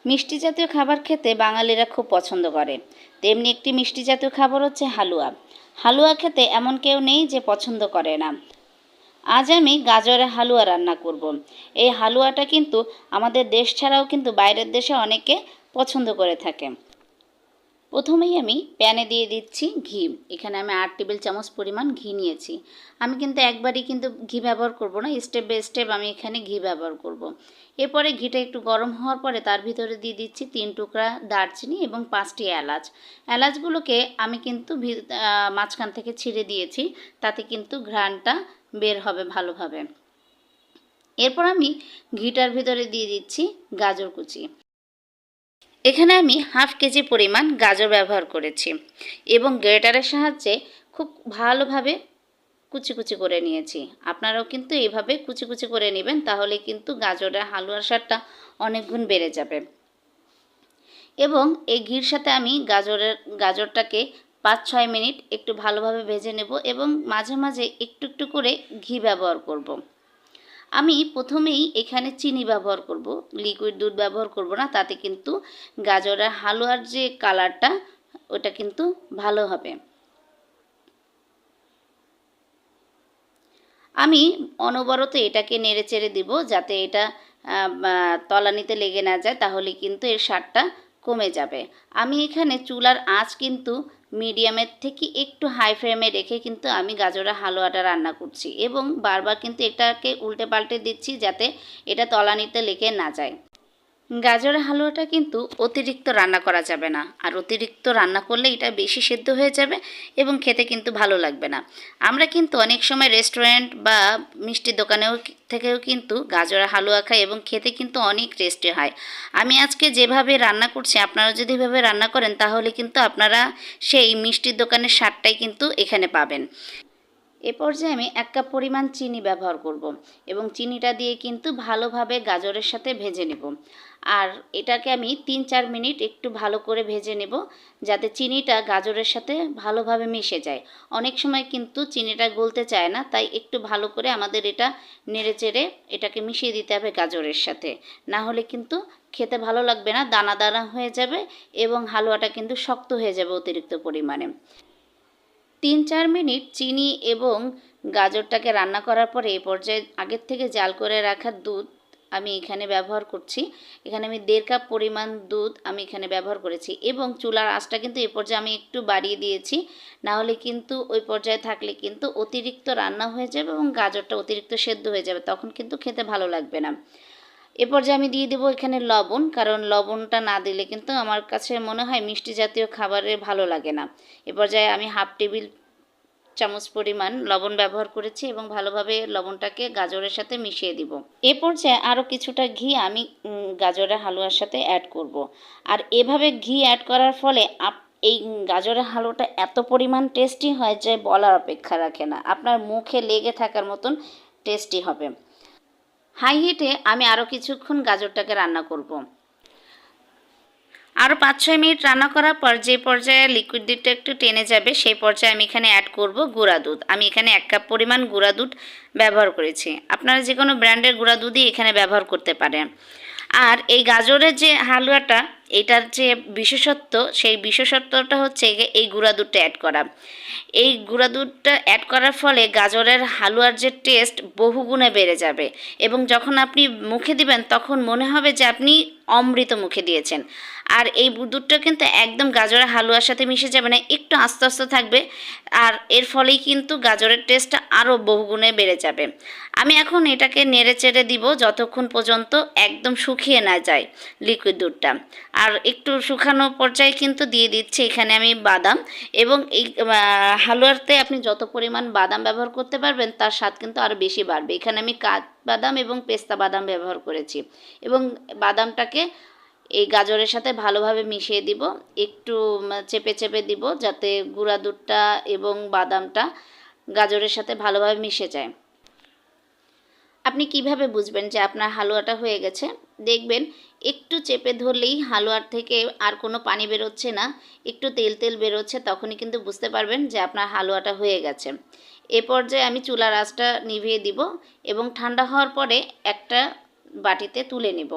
মিষ্টি জাতীয় খাবার খেতে বাঙালিরা খুব পছন্দ করে। তেমনি একটি মিষ্টি জাতীয় খাবার হচ্ছে হালুয়া। হালুয়া খেতে এমন কেউ নেই যে পছন্দ করে না। আজ আমি গাজরের হালুয়া রান্না করব। এই হালুয়াটা কিন্তু আমাদের দেশ ছাড়াও কিন্তু বাইরের দেশে অনেকে পছন্দ করে থাকে। প্রথমেই আমি প্যানে দিয়ে দিচ্ছি ঘি। এখানে আমি 8 টেবিল চামচ পরিমাণ ঘি নিয়েছি। আমি কিন্তু একবারই কিন্তু ঘি ব্যবহার করব না, স্টেপ বাই স্টেপ আমি এখানে ঘি ব্যবহার করব। এরপরে ঘিটা একটু গরম হওয়ার পরে তার ভিতরে দিয়ে দিচ্ছি 3 টুকরা দারচিনি এবং 5টি এলাচ। এলাচগুলোকে আমি কিন্তু মাঝখান থেকে ছিঁড়ে দিয়েছি, তাতে কিন্তু ঘ্রাণটা বের হবে ভালোভাবে। এরপর আমি ঘিটার ভিতরে দিয়ে দিচ্ছি গাজর কুচি। এখানে আমি হাফ কেজি পরিমাণ গাজর ব্যবহার করেছি এবং গ্রেটারের সাহায্যে খুব ভালোভাবে কুচি কুচি করে নিয়েছি। আপনারাও কিন্তু এইভাবে কুচি কুচি করে নেবেন, তাহলে কিন্তু গাজরের হালুয়ার স্বাদটা অনেক গুণ বেড়ে যাবে। এবং এই ঘির সাথে আমি গাজরটাকে 5-6 মিনিট একটু ভালোভাবে ভেজে নেব এবং মাঝে মাঝে একটু একটু করে ঘি ব্যবহার করব। আমি প্রথমেই এখানে চিনি ব্যবহার করব, লিকুইড দুধ ব্যবহার করব না, তাতে কিন্তু গাজরের হালুয়ার যে কালারটা ওটা কিন্তু ভালো হবে। আমি অনবরত এটাকে নেড়ে চেড়ে দিব যাতে এটা তলানিতে লেগে না যায়, তাহলে কিন্তু এর স্বাদটা কমে যাবে। আমি এখানে চুলার আঁচ কিন্তু মিডিয়ামের থেকে একটু হাই ফ্লেমে রেখে কিন্তু আমি গাজরের হালুয়াটা রান্না করছি এবং বারবার কিন্তু এটাকে উল্টে পাল্টে দিচ্ছি যাতে এটা তলানিতে লেগে না যায়। গাজরের হালুয়াটা কিন্তু অতিরিক্ত রান্না করা যাবে না, আর অতিরিক্ত রান্না করলে এটা বেশি সেদ্ধ হয়ে যাবে এবং খেতে কিন্তু ভালো লাগবে না। আমরা কিন্তু অনেক সময় রেস্টুরেন্ট বা মিষ্টির দোকানেও থেকেও কিন্তু গাজরের হালুয়া খাই এবং খেতে কিন্তু অনেক টেস্টি হয়। আমি আজকে যেভাবে রান্না করছি আপনারা যদি এভাবে রান্না করেন তাহলে কিন্তু আপনারা সেই মিষ্টির দোকানের স্বাদটাই কিন্তু এখানে পাবেন। এ পর্যায়ে আমি 1 কাপ পরিমাণ চিনি ব্যবহার করব এবং চিনিটা দিয়ে কিন্তু ভালোভাবে গাজরের সাথে ভেজে নেব। আর এটাকে আমি 3-4 মিনিট একটু ভালো করে ভেজে নেব যাতে চিনিটা গাজরের সাথে ভালোভাবে মিশে যায়। অনেক সময় কিন্তু চিনিটা গলতে চায় না, তাই একটু ভালো করে আমাদের এটা নেড়েচেড়ে এটাকে মিশিয়ে দিতে হবে গাজরের সাথে, না হলে কিন্তু খেতে ভালো লাগবে না, দানা দানা হয়ে যাবে এবং হালুয়াটা কিন্তু শক্ত হয়ে যাবে অতিরিক্ত পরিমাণে। 3-4 মিনিট চিনি এবং গাজরটাকে রান্না করার পরে এই পর্যায়ে আগের থেকে জাল করে রাখা দুধ আমি এখানে ব্যবহার করছি। এখানে আমি 1.5 কাপ পরিমাণ দুধ আমি এখানে ব্যবহার করেছি এবং চুলার আঁচটা কিন্তু এই পর্যায়ে আমি একটু বাড়িয়ে দিয়েছি, না হলে কিন্তু ওই পর্যায়ে থাকলে কিন্তু অতিরিক্ত রান্না হয়ে যাবে এবং গাজরটা অতিরিক্ত সেদ্ধ হয়ে যাবে, তখন কিন্তু খেতে ভালো লাগবে না। এ পর্যায়ে আমি দিয়ে দেবো এখানে লবণ, কারণ লবণটা না দিলে কিন্তু আমার কাছে মনে হয় মিষ্টি জাতীয় খাবারে ভালো লাগে না। এ পর্যায়ে আমি হাফ টেবিল চামচ পরিমাণ লবণ ব্যবহার করেছি এবং ভালোভাবে লবণটাকে গাজরের সাথে মিশিয়ে দিব। এ পর্যায়ে আরও কিছুটা ঘি আমি গাজরের হালুয়ার সাথে অ্যাড করব। আর এভাবে ঘি অ্যাড করার ফলে এই গাজরের হালুয়াটা এত পরিমাণ টেস্টি হয় যে বলার অপেক্ষা রাখে না, আপনার মুখে লেগে থাকার মতন টেস্টি হবে। হাই হিটে আমি আরও কিছুক্ষণ গাজরটাকে রান্না করব। আরও 5-6 মিনিট রান্না করার পর যে পর্যায়ে লিকুইড দুধটা একটু টেনে যাবে সেই পর্যায়ে আমি এখানে অ্যাড করব গুঁড়া দুধ। আমি এখানে 1 কাপ পরিমাণ গুঁড়া দুধ ব্যবহার করেছি। আপনারা যে কোনো ব্র্যান্ডের গুঁড়া দুধই এখানে ব্যবহার করতে পারেন। আর এই গাজরের যে হালুয়াটা, এটার যে বিশেষত্ব, সেই বিশেষত্বটা হচ্ছে এই গুঁড়া দুধটা অ্যাড করা। এই গুঁড়া দুধটা অ্যাড করার ফলে গাজরের হালুয়ার যে টেস্ট বহুগুণে বেড়ে যাবে এবং যখন আপনি মুখে দিবেন তখন মনে হবে যে আপনি অমৃত মুখে দিয়েছেন। আর এই দুধটা কিন্তু একদম গাজরের হালুয়ার সাথে মিশে যাবে না, একটু আস্তে আস্তে থাকবে, আর এর ফলেই কিন্তু গাজরের টেস্টটা আরও বহুগুণে বেড়ে যাবে। আমি এখন এটাকে নেড়ে চেড়ে দিব যতক্ষণ পর্যন্ত একদম শুকিয়ে না যায় লিকুইড দুধটা। আর একটু শুকানো পর্যায়ে কিন্তু দিয়ে দিচ্ছি এখানে আমি বাদাম, এবং এই হালুয়াতে আপনি যত পরিমাণ বাদাম ব্যবহার করতে পারবেন তার স্বাদ কিন্তু আরও বেশি বাড়বে। এখানে আমি কাঠবাদাম এবং পেস্তা বাদাম ব্যবহার করেছি এবং বাদামটাকে এই গাজরের সাথে ভালোভাবে মিশিয়ে দিব, একটু চেপে চেপে দিব যাতে গুঁড়া দুধটা এবং বাদামটা গাজরের সাথে ভালোভাবে মিশে যায়। আপনি কিভাবে বুঝবেন যে আপনার হালুয়াটা হয়ে গেছে? দেখবেন একটু চেপে ধরলেই হালুয়ার থেকে আর কোনো পানি বেরোচ্ছে না, একটু তেল তেল বেরোচ্ছে, তখনই কিন্তু বুঝতে পারবেন যে আপনার হালুয়াটা হয়ে গেছে। এ পর্যায়ে আমি চুলার আঁচটা নিভিয়ে দিব এবং ঠান্ডা হওয়ার পরে একটা বাটিতে তুলে নেব।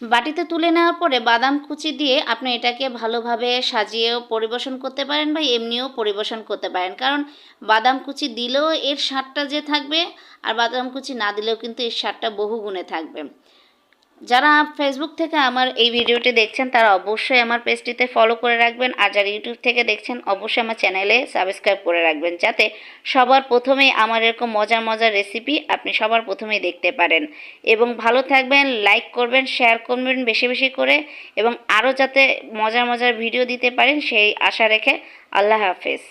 বাটিতে তুলে নেওয়ার পরে বাদাম কুচি দিয়ে আপনি এটাকে ভালোভাবে সাজিয়েও পরিবেশন করতে পারেন বা এমনিও পরিবেশন করতে পারেন, কারণ বাদাম কুচি দিলেও এর স্বাদটা যে থাকবে আর বাদাম কুচি না দিলেও কিন্তু এর স্বাদটা বহুগুণে থাকবে। যারা ফেসবুক থেকে আমার এই ভিডিওটি দেখছেন তারা অবশ্যই আমার পেজটিতে ফলো করে রাখবেন, আর যারা ইউটিউব থেকে দেখছেন অবশ্যই আমার চ্যানেলে সাবস্ক্রাইব করে রাখবেন, যাতে সবার প্রথমেই আমার এরকম মজার মজার রেসিপি আপনি সবার প্রথমেই দেখতে পারেন। এবং ভালো থাকবেন, লাইক করবেন, শেয়ার করবেন বেশি বেশি করে, এবং আরও যাতে মজার মজার ভিডিও দিতে পারেন সেই আশা রেখে আল্লাহ হাফেজ।